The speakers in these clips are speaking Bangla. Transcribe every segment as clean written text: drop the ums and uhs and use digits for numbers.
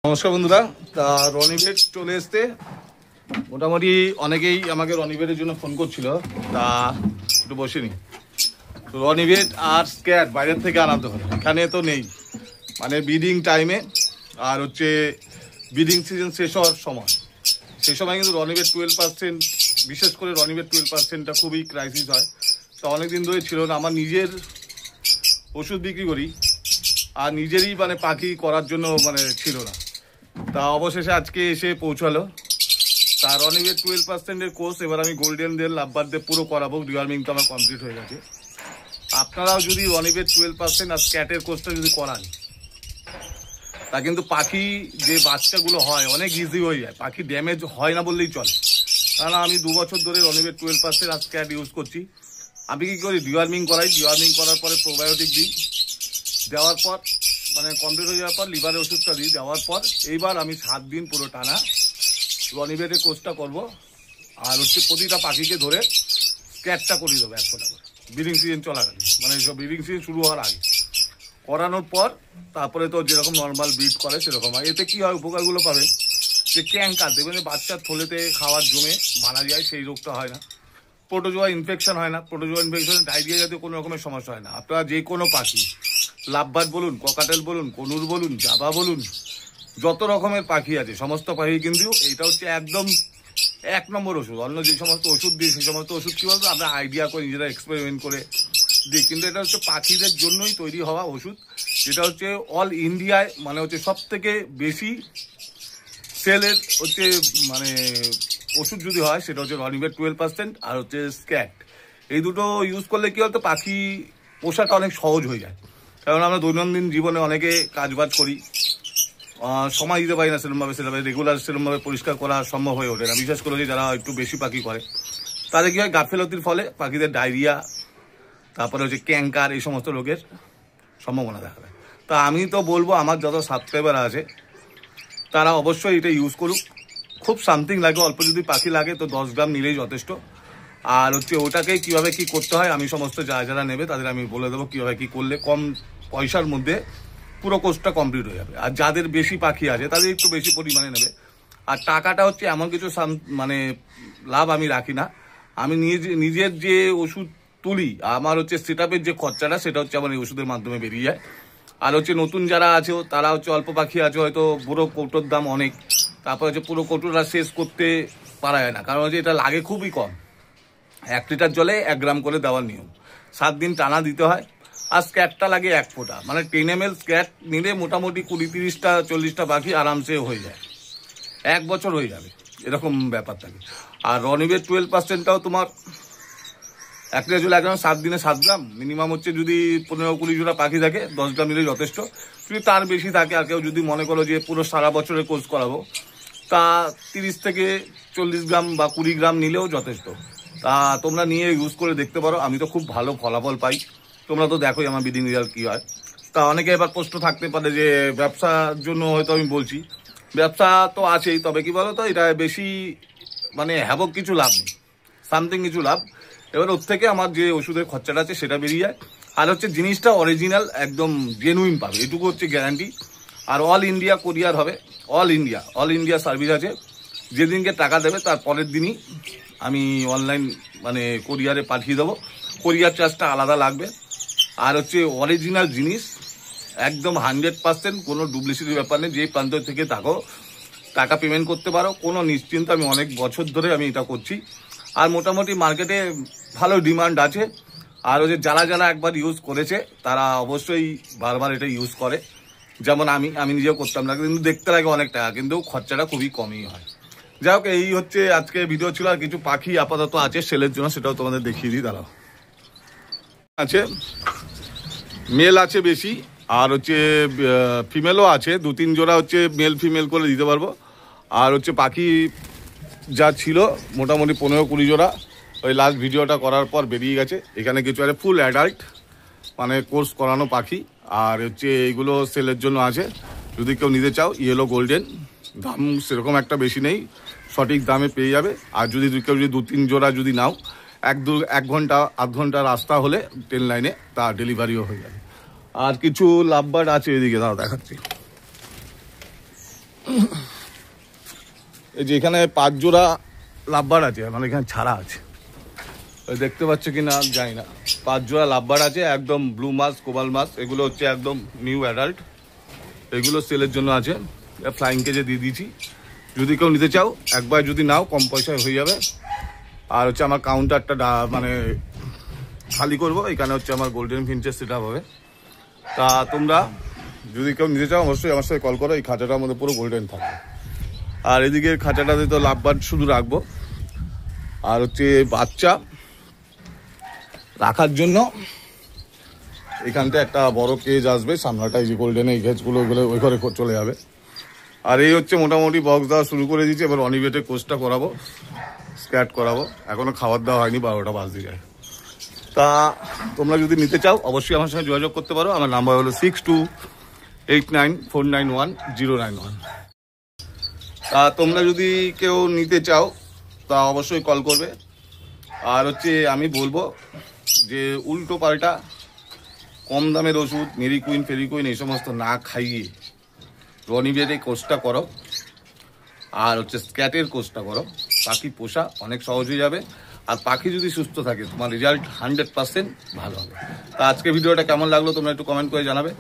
নমস্কার বন্ধুরা, তা রনিভেট চলে এসছে। মোটামুটি অনেকেই আমাকে রনিভেটের জন্য ফোন করছিল, তা একটু বসিনি। রনিভেট আর স্ক্যাট বাইরের থেকে আনাতে হবে, এখানে তো নেই। মানে ব্রিডিং টাইমে আর হচ্ছে ব্রিডিং সিজন শেষ হওয়ার সময়, সেই সময় কিন্তু রনিভেট 12%, বিশেষ করে রনিভেট 12%টা খুবই ক্রাইসিস হয়। তা অনেকদিন ধরে ছিল না। আমার নিজের ওষুধ বিক্রি করি আর নিজেরই মানে পাখি করার জন্য মানে ছিল না। তা অবশেষে আজকে এসে পৌঁছালো। তার রনিভেট 12%-এর কোর্স এবার আমি গোল্ডেনদের লাভবারদের পুরো করাবো। ডিওয়ার্মিং তো আমার কমপ্লিট হয়ে গেছে। আপনারাও যদি রনিভেট 12% আর স্ক্যাটের কোর্সটা যদি করান, তা কিন্তু পাখি যে বাচ্চাগুলো হয় অনেক ইজি হয়ে যায়, পাখি ড্যামেজ হয় না বললেই চলে। কারণ আমি 2 বছর ধরে রনিভেট 12% আর স্ক্যাট ইউজ করছি। আমি কি করি, ডিওয়ার্মিং করাই, ডিওয়ার্মিং করার পরে প্রোবায়োটিক দিই, দেওয়ার পর মানে কমপ্লিট হয়ে যাওয়ার পর লিভারের ওষুধটা দিই, দেওয়ার পর এইবার আমি 7 দিন পুরো টানা রনিভেটের কোর্সটা করবো। আর হচ্ছে প্রতিটা পাখিকে ধরে স্ক্যাটটা করিয়ে দেবো 100 টাকা ব্রিডিং সিজন চলাকালীন, মানে সব ব্রিডিং সিজন শুরু হওয়ার আগে করানোর পর তারপরে তো যেরকম নর্মাল ব্রিড করে সেরকম হয়। এতে কি হয়, উপকারগুলো পাবেন যে ক্যাঙ্কার দেখবেন যে বাচ্চার থলেতে খাবার জমে মারা যায়, সেই রোগটা হয় না। প্রোটোজোয়া ইনফেকশন হয় না, প্রোটোজোয়া ইনফেকশন ডায়রিয়া জাতীয় কোনো রকমের সমস্যা হয় না। আপনারা যে কোনো পাখি, লাভবার্ড বলুন, ককাটেল বলুন, কনুর বলুন, জাবা বলুন, যত রকমের পাখি আছে সমস্ত পাখি কিন্তু এইটা হচ্ছে একদম 1 নম্বর ওষুধ। অন্য যে সমস্ত ওষুধ দিই সেই সমস্ত ওষুধ কী বলতো আমরা আইডিয়া করে নিজেরা এক্সপেরিমেন্ট করে দিই, কিন্তু এটা হচ্ছে পাখিদের জন্যই তৈরি হওয়া ওষুধ। যেটা হচ্ছে অল ইন্ডিয়ায় মানে হচ্ছে সব থেকে বেশি সেলের হচ্ছে মানে ওষুধ যদি হয় সেটা হচ্ছে রনিভেট 12% আর হচ্ছে স্ক্যাট। এই দুটো ইউজ করলে কি হতো, পাখি পোষাটা অনেক সহজ হয়ে যায়। কারণ আমরা দৈনন্দিন জীবনে অনেকে কাজবাজ করি, সময় দিতে পারি না সেরকমভাবে রেগুলার সেরকমভাবে পরিষ্কার করা সম্ভব হয়ে ওঠে না। বিশেষ করে যারা একটু বেশি পাখি করে তাদের কি হয়, গাফিলতির ফলে পাখিদের ডায়রিয়া, তারপরে হচ্ছে ক্যাঙ্কার, এই সমস্ত রোগের সম্ভাবনা দেখা দেয়। তা আমি তো বলবো আমার যত সাবস্ক্রাইবার আছে তারা অবশ্যই এটা ইউজ করুক। খুব সামথিং লাগে, অল্প যদি পাখি লাগে তো 10 গ্রাম নিলেই যথেষ্ট। আর হচ্ছে ওটাকে কীভাবে কী করতে হয় আমি সমস্ত যারা নেবে তাদের আমি বলে দেবো কীভাবে কী করলে কম পয়সার মধ্যে পুরো কোর্সটা কমপ্লিট হয়ে যাবে। আর যাদের বেশি পাখি আছে তাদের একটু বেশি পরিমাণে নেবে। আর টাকাটা হচ্ছে এমন কিছু মানে লাভ আমি রাখি না। আমি নিজের যে ওষুধ তুলি, আমার হচ্ছে সেটআপের যে খরচাটা সেটা হচ্ছে আমার এই ওষুধের মাধ্যমে বেরিয়ে যায়। আর হচ্ছে নতুন যারা আছে তারা হচ্ছে অল্প পাখি আছে, হয়তো পুরো কৌটোর দাম অনেক, তারপর হচ্ছে পুরো কৌটোটা শেষ করতে পারা যায় না। কারণ হচ্ছে এটা লাগে খুবই কম, 1 লিটার জলে 1 গ্রাম করে দেওয়ার নিয়ম, 7 দিন টানা দিতে হয়। আর স্ক্যাটটা লাগে 1 ফোঁটা, মানে 10 ml স্ক্যাট নিলে মোটামুটি 20-30টা 40টা পাখি আরামসে হয়ে যায়, 1 বছর হয়ে যাবে, এরকম ব্যাপার থাকে। আর রনিভেট 12%টাও তোমার 1 লিটার জলে 1 গ্রাম, 7 দিনে 7 গ্রাম, মিনিমাম হচ্ছে যদি 15-20 জোড়া পাখি থাকে 10 গ্রাম নিলে যথেষ্ট। যদি তার বেশি থাকে আর কেউ যদি মনে করো যে পুরো সারা বছরের কোর্স করাবো, তা 30 থেকে 40 গ্রাম বা 20 গ্রাম নিলেও যথেষ্ট। তা তোমরা নিয়ে ইউজ করে দেখতে পারো। আমি তো খুব ভালো ফলাফল পাই, তোমরা তো দেখোই আমার ব্রিডিং রেজাল্ট কী হয়। তা অনেকে এবার প্রশ্ন থাকতে পারে যে ব্যবসার জন্য হয়তো আমি বলছি, ব্যবসা তো আছেই, তবে কি বলো তো এটা বেশি মানে হ্যাবক কিছু লাভ নেই, সামথিং কিছু লাভ। এবার ওর থেকে আমার যে ওষুধের খরচাটা আছে সেটা বেরিয়ে যায়। আর হচ্ছে জিনিসটা অরিজিনাল একদম জেনুইন পাবে, এটুকু হচ্ছে গ্যারান্টি। আর অল ইন্ডিয়া কোরিয়ার হবে, অল ইন্ডিয়া সার্ভিস আছে। যেদিনকে টাকা দেবে তার পরের দিনই আমি অনলাইন মানে কোরিয়ারে পাঠিয়ে দেবো, কোরিয়ার চার্জটা আলাদা লাগবে। আর হচ্ছে অরিজিনাল জিনিস একদম 100%, কোনো ডুপ্লিসিটির ব্যাপার নেই। যে প্রান্ত থেকে থাকো টাকা পেমেন্ট করতে পারো, কোনো নিশ্চিন্ত। আমি অনেক বছর ধরে আমি এটা করছি, আর মোটামুটি মার্কেটে ভালো ডিমান্ড আছে। আর হচ্ছে যারা একবার ইউজ করেছে তারা অবশ্যই বারবার এটা ইউজ করে। যেমন আমি নিজেও করতাম না, কিন্তু দেখতে লাগে অনেক টাকা, কিন্তু খরচাটা খুবই কমই হয়। যাই হোক, এই হচ্ছে আজকে ভিডিও ছিল। আর কিছু পাখি আপাতত আছে সেলের জন্য, সেটাও তোমাদের দেখিয়ে দিই। দাঁড়াও, আছে মেল আছে বেশি, আর হচ্ছে ফিমেলও আছে 2-3 জোড়া, হচ্ছে মেল ফিমেল করে দিতে পারবো। আর হচ্ছে পাখি যা ছিল মোটামুটি 15-20 জোড়া ওই লাস্ট ভিডিওটা করার পর বেরিয়ে গেছে। এখানে কিছু আছে ফুল অ্যাডাল্ট মানে কোর্স করানো পাখি। আর হচ্ছে এইগুলো সেলের জন্য আছে, যদি কেউ নিতে চাও। ইয়েলো গোল্ডেন, দাম সেরকম একটা বেশি নেই, সঠিক দামে পেয়ে যাবে। আর যদি কেউ 2-3 জোড়া যদি নাও, 1 ঘন্টা 1/2 ঘন্টা রাস্তা হলে ট্রেন লাইনে তা ডেলিভারিও হয়ে যাবে। আর কিছু লাভবার্ড আছে এদিকে, দাও দেখাচ্ছি। এই যে এখানে 5 জোড়া লাভবার আছে, মানে এখানে ছাড়া আছে, ওই দেখতে পাচ্ছ কি না জানি না। 5 জোড়া লাভবার আছে, একদম ব্লু মাছ, কোবাল মাছ, এগুলো হচ্ছে একদম নিউ অ্যাডাল্ট, এগুলো সেলের জন্য আছে। ফ্লাইং কেজে দিয়ে দিয়েছি, যদি কেউ নিতে চাও একবার যদি নাও কম পয়সায় হয়ে যাবে। আর হচ্ছে আমার কাউন্টারটা মানে খালি করবো, এখানে হচ্ছে আমার গোল্ডেন ফিঞ্চের সেট আপ হবে। তা তোমরা যদি কেউ নিতে চাও অবশ্যই আমার সাথে কল করো, এই খাঁচাটার মধ্যে পুরো গোল্ডেন থাকবে। আর এদিকে খাঁচাটাতে তো লাভবার্ড শুধু রাখবো, আর হচ্ছে বাচ্চা রাখার জন্য এখানটা একটা বড় কেজ আসবে, সামনাটা এই যে গোল্ডেন এই কেজগুলো ওইগুলো ওই ঘরে চলে যাবে। আর এই হচ্ছে মোটামুটি বক্স দেওয়া শুরু করে দিয়েছি, এবার অনিবেটের কোর্সটা করাবো, স্ক্যাট করাবো, এখনো খাবার দেওয়া হয়নি, 12টা বাজতে যায়। তা তোমরা যদি নিতে চাও অবশ্যই আমার সঙ্গে যোগাযোগ করতে পারো, আমার নাম্বার হলো 6289491091। তা তোমরা যদি কেউ নিতে চাও তা অবশ্যই কল করবে। আর হচ্ছে আমি বলবো যে উল্টো পাল্টা কম দামের ওষুধ মেরিকুইন ফেরিকুইন এই সমস্ত না খাইয়ে রনিবেটের কোর্সটা করো, আর হচ্ছে স্ক্যাটের কোর্সটা করো, পাখি পোষা অনেক সহজ হয়ে যাবে। আর পাখি যদি সুস্থ থাকে তোমার রেজাল্ট 100% ভালো হবে। তা আজকে ভিডিওটা কেমন লাগলো তোমরা একটু কমেন্ট করে জানাবে।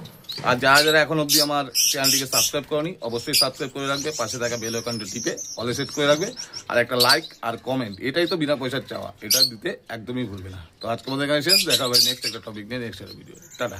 আর যারা যারা এখন অবধি আমার চ্যানেলটিকে সাবস্ক্রাইব করনি অবশ্যই সাবস্ক্রাইব করে রাখবে, পাশে থাকা বেল আইকনটা টিপে অলে সেট করে রাখবে, আর একটা লাইক আর কমেন্ট, এটাই তো বিনা পয়সার চাওয়া, এটা দিতে একদমই ভুলবে না। তো আজকে আমাদের এখানে শেষ, দেখা হবে নেক্সট একটা টপিক নিয়ে নেক্সট একটা ভিডিও। টাটা।